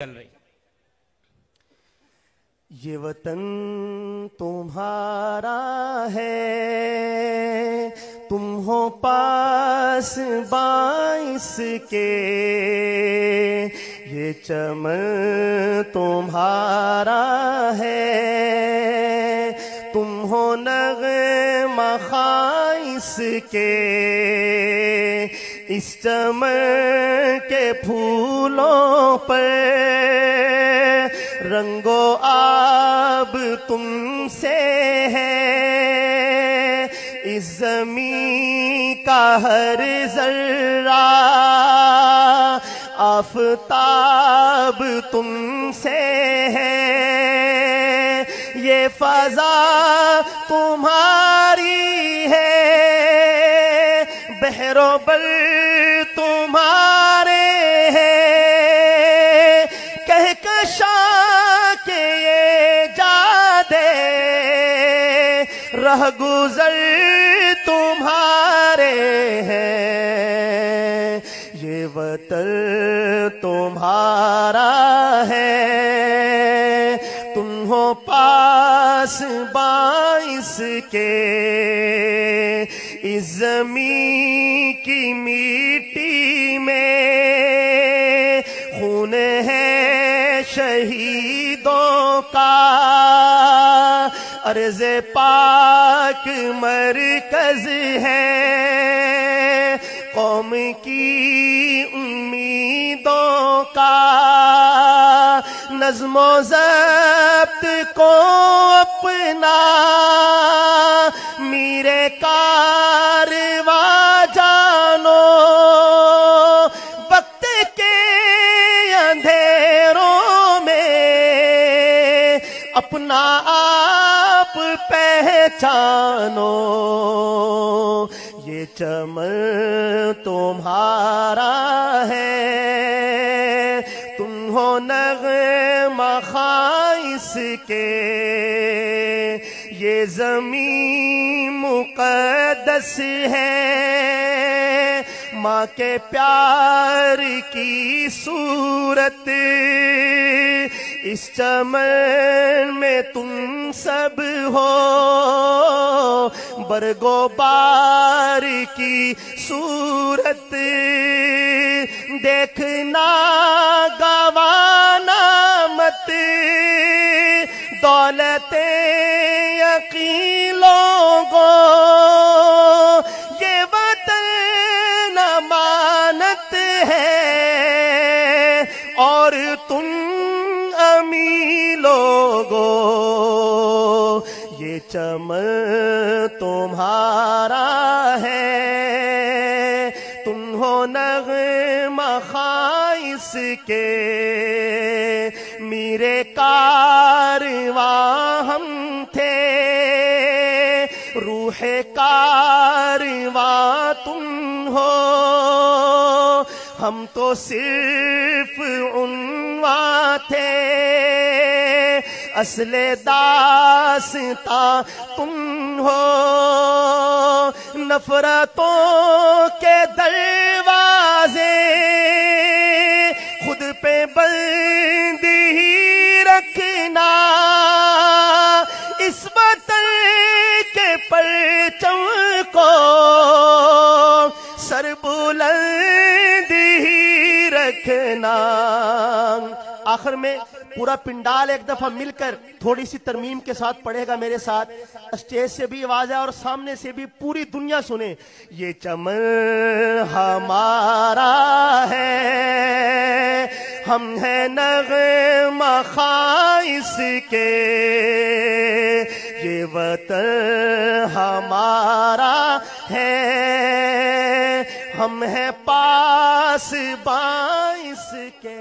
چل رہی۔ یہ وطن تمہارا ہے، تم ہو پاس باعث کے، یہ چمن تمہارا ہے، تم ہو نغمہ خائص کے، اس چمن کے پھولوں پر رنگ و آب تم سے ہے، اس زمین کا ہر ذرہ آفتاب تم سے ہے، یہ فضا تمہاری ہے، بحر و بر تمہارے ہیں، کہکشاں کے یہ جادے رہ گزر تمہارے ہیں، یہ وطن تمہارا ہے، تم ہو پاس باعث کے، اس زمین کی مٹی میں خون ہے شہیدوں کا، عرض پاک مرکز ہے، قوم کی امیدوں کا، نظم و ضبط کو اپنا میرے کارواں جانو، وقت کے اندھیروں میں اپنا آپ پہچانو، یہ چمن تمہارا ہے، تم ہو نغمہ خائص کے، یہ زمین مقدس ہے، ماں کے پیار کی صورت، اس چمن میں تم سب ہو، برگ و بار کی صورت، دیکھنا گوانا مت، دولت یقین لوگوں، یہ وطن امانت ہے، اور تم امین لوگوں، یہ چمن تمہارا ہے، تم ہو نغمہ خائص کے، میرے کارواں ہم تھے، روح کارواں تم ہو، ہم تو صرف عنواں تھے، اصل داستاں تم ہو، نفرتوں کے دروازے خود پہ بند ہی رکھنا، اس وطن کے پرچم کو سر بلند ہی رکھنا۔ آخر میں پورا پنڈال ایک دفعہ مل کر تھوڑی سی ترمیم کے ساتھ پڑھے گا میرے ساتھ، اسٹیج سے بھی آواز ہے اور سامنے سے بھی پوری دنیا سنے۔ یہ چمن ہمارا ہے، ہم ہیں نغمہ خائص کے، یہ وطن ہمارا ہے، ہم ہیں پاس باعث کے۔